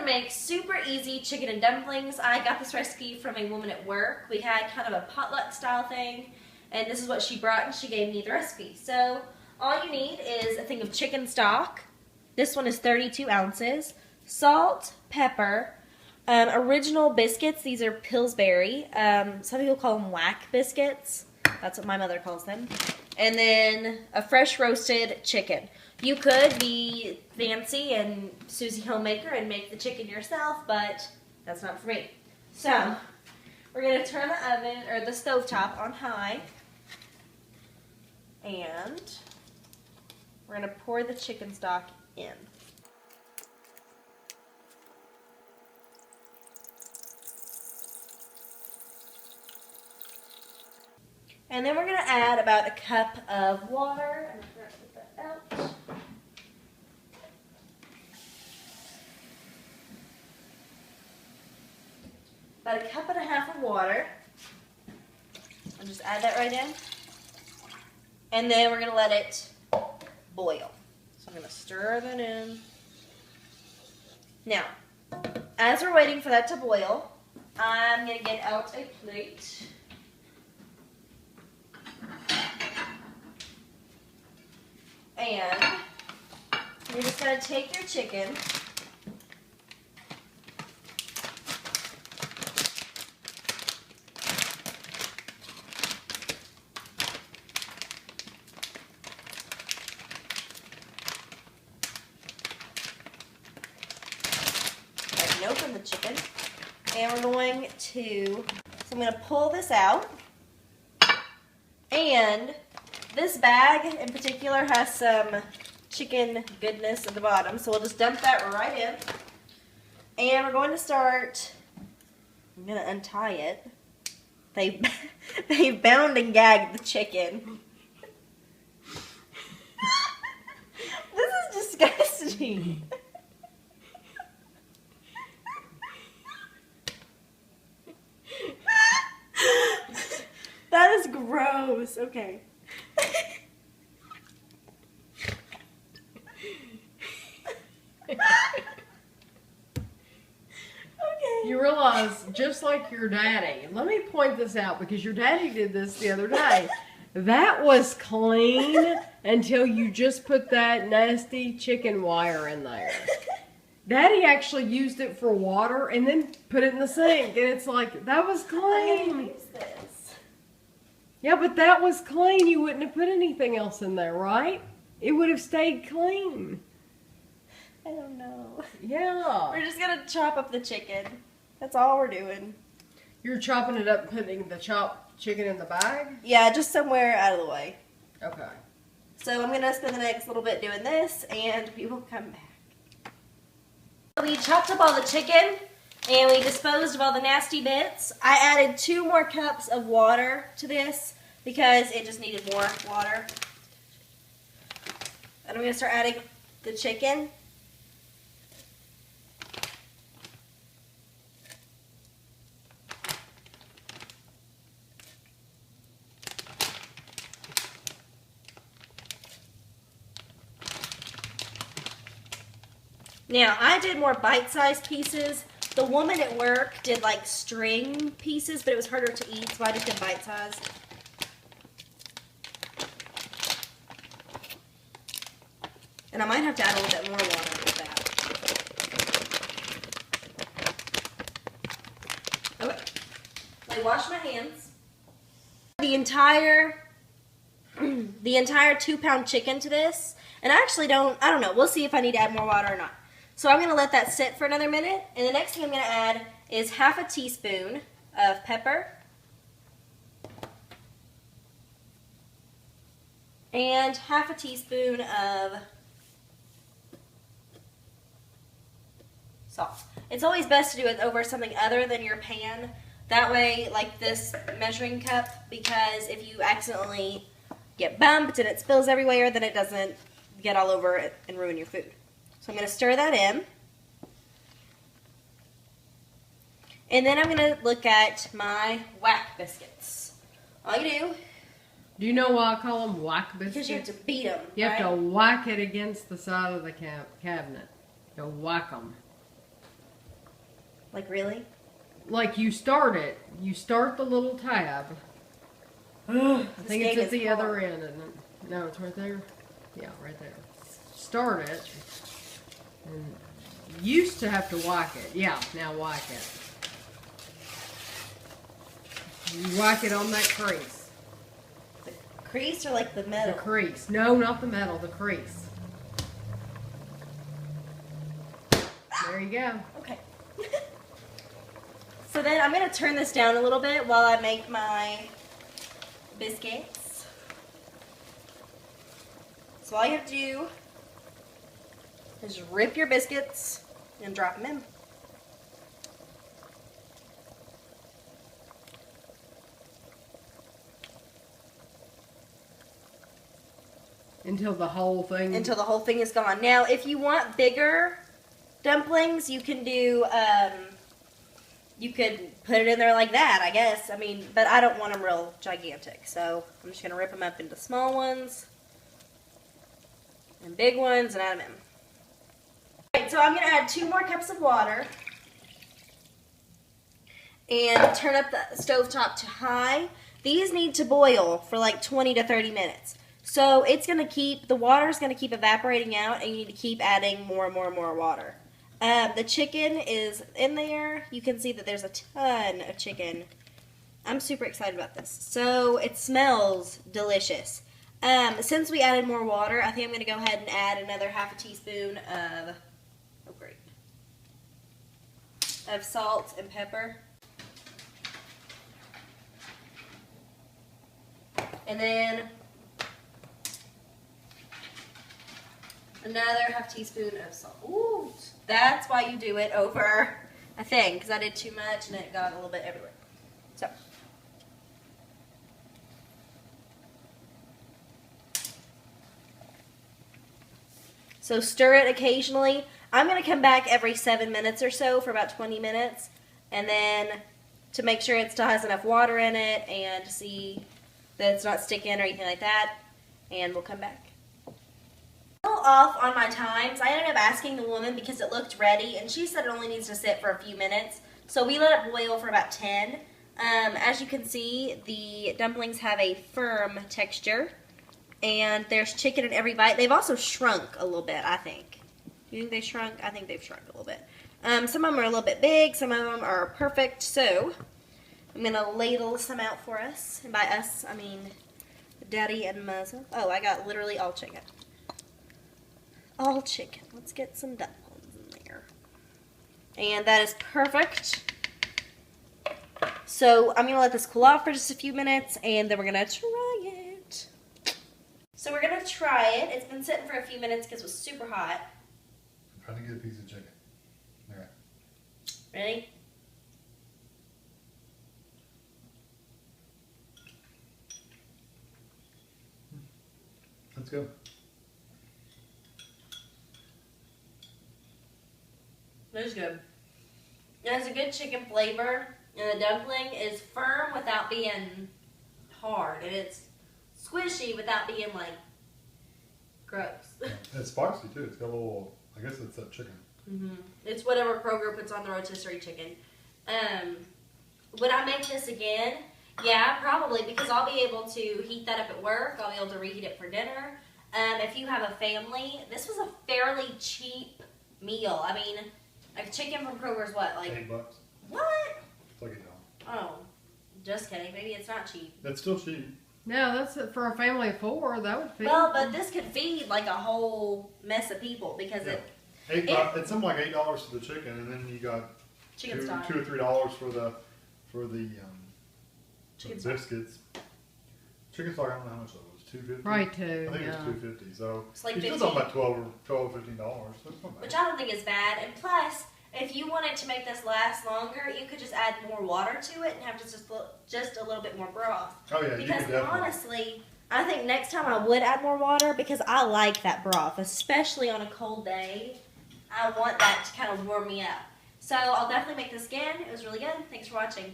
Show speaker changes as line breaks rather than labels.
to make super easy chicken and dumplings. I got this recipe from a woman at work. We had kind of a potluck style thing, and this is what she brought, and she gave me the recipe. So all you need is a thing of chicken stock. This one is 32 ounces. Salt, pepper, original biscuits. These are Pillsbury. Some people call them whack biscuits. That's what my mother calls them. And then a fresh roasted chicken. You could be fancy and Susie Homemaker and make the chicken yourself, but that's not for me. So, we're going to turn the oven, or the stovetop, on high. And we're going to pour the chicken stock in. And then we're going to add about a cup of water. I'm going to put that out. About a cup and a half of water. I'll just add that right in. And then we're going to let it boil. So I'm going to stir that in. Now, as we're waiting for that to boil, I'm going to get out a plate. And you're just going to take your chicken open the chicken, and we're going to, so I'm going to pull this out, and this bag in particular has some chicken goodness at the bottom, so we'll just dump that right in, and we're going to start, I'm going to untie it. They've bound and gagged the chicken. This is disgusting. That is gross. Okay.
You realize, just like your daddy, let me point this out because your daddy did this the other day. That was clean until you just put that nasty chicken wire in there. Daddy actually used it for water and then put it in the sink, and it's like, that was clean.
Use this.
Yeah, but that was clean. You wouldn't have put anything else in there, right? It would have stayed clean.
I don't know.
Yeah.
We're just going to chop up the chicken. That's all we're doing.
You're chopping it up and putting the chopped chicken in the bag?
Yeah, just somewhere out of the way.
Okay.
So I'm going to spend the next little bit doing this, and we will come back. We chopped up all the chicken, and we disposed of all the nasty bits. I added 2 more cups of water to this because it just needed more water. And I'm going to start adding the chicken. Now, I did more bite-sized pieces. The woman at work did like string pieces, but it was harder to eat, so I just did bite-sized. And I might have to add a little bit more water with that. Okay. Let me wash my hands. The entire 2-pound chicken to this. And I actually I don't know. We'll see if I need to add more water or not. So I'm going to let that sit for another minute. And the next thing I'm going to add is half a teaspoon of pepper. And half a teaspoon of salt. It's always best to do it over something other than your pan. That way, like this measuring cup, because if you accidentally get bumped and it spills everywhere, then it doesn't get all over it and ruin your food. So I'm going to stir that in. And then I'm going to look at my whack biscuits. All you do...
Do you know why I call them whack biscuits?
Because you have to beat them,
You have to whack it against the side of the cabinet. You whack them.
Like, really?
Like, you start it. You start the little tab. I think it's at the other end, isn't it? No, it's right there. Yeah, right there. Start it. And used to have to whack it. Yeah, now whack it. You whack it on that crease.
The crease or like the metal?
The crease. No, not the metal, the crease. There you go.
Okay. So then I'm going to turn this down a little bit while I make my biscuits. So all you have to do is just rip your biscuits and drop them in.
Until the whole thing...
Until the whole thing is gone. Now, if you want bigger dumplings, you can do, you could put it in there like that, I guess. I mean, but I don't want them real gigantic. So I'm just going to rip them up into small ones and big ones and add them in. Alright, so I'm going to add 2 more cups of water and turn up the stovetop to high. These need to boil for like 20 to 30 minutes. So it's going to keep, the water's going to keep evaporating out, and you need to keep adding more and more and more water. The chicken is in there. You can see that there's a ton of chicken. I'm super excited about this. So it smells delicious. Since we added more water, I think I'm going to go ahead and add another ½ a teaspoon of, oh great, of salt and pepper. And then another ½ teaspoon of salt. Ooh, that's why you do it over a thing, because I did too much and it got a little bit everywhere. So stir it occasionally. I'm going to come back every 7 minutes or so for about 20 minutes, and then to make sure it still has enough water in it and see that it's not sticking or anything like that, and we'll come back. Off on my times. I ended up asking the woman because it looked ready, and she said it only needs to sit for a few minutes. So we let it boil for about 10. As you can see, the dumplings have a firm texture, and there's chicken in every bite. They've also shrunk a little bit, I think. Do you think they shrunk? I think they've shrunk a little bit. Some of them are a little bit big. Some of them are perfect. So I'm going to ladle some out for us. And by us, I mean Daddy and Muzzle. Oh, I got literally all chicken. All chicken. Let's get some dumplings in there. And that is perfect. So I'm going to let this cool off for just a few minutes, and then we're going to try it. So we're going to try it. It's been sitting for a few minutes because it was super hot.
I'm trying to get a piece of chicken. All right.
Ready?
Let's go.
It is good. It has a good chicken flavor, and the dumpling is firm without being hard, and it's squishy without being like gross.
It's spicy too. It's got a little, I guess it's that chicken.
It's whatever Kroger puts on the rotisserie chicken. Would I make this again? Yeah, probably, because I'll be able to heat that up at work. I'll be able to reheat it for dinner. If you have a family, this was a fairly cheap meal. I mean, like chicken from Kroger is what, like
$8.
what?
It's like $8.
Oh, just kidding. Maybe it's not cheap.
That's still cheap.
No, that's for a family of 4. That would feed.
Well, but this could feed like a whole mess of people because
It's something like $8 for the chicken, and then you got
chicken
$2
stock.
or $3 for the
Chicken
biscuits. Chicken stock. I don't know how much that was. $2.50.
Right, too.
I think
Yeah.
it was $2.50. So
It's like
you're still
15.
talking about $12 or $15. That's not bad.
Which I don't think is bad. And plus, if you wanted to make this last longer, you could just add more water to it and have just a little bit more broth.
Oh yeah, you
Because
could definitely.
honestly, I think next time I would add more water because I like that broth, especially on a cold day. I want that to kind of warm me up. So I'll definitely make this again. It was really good. Thanks for watching.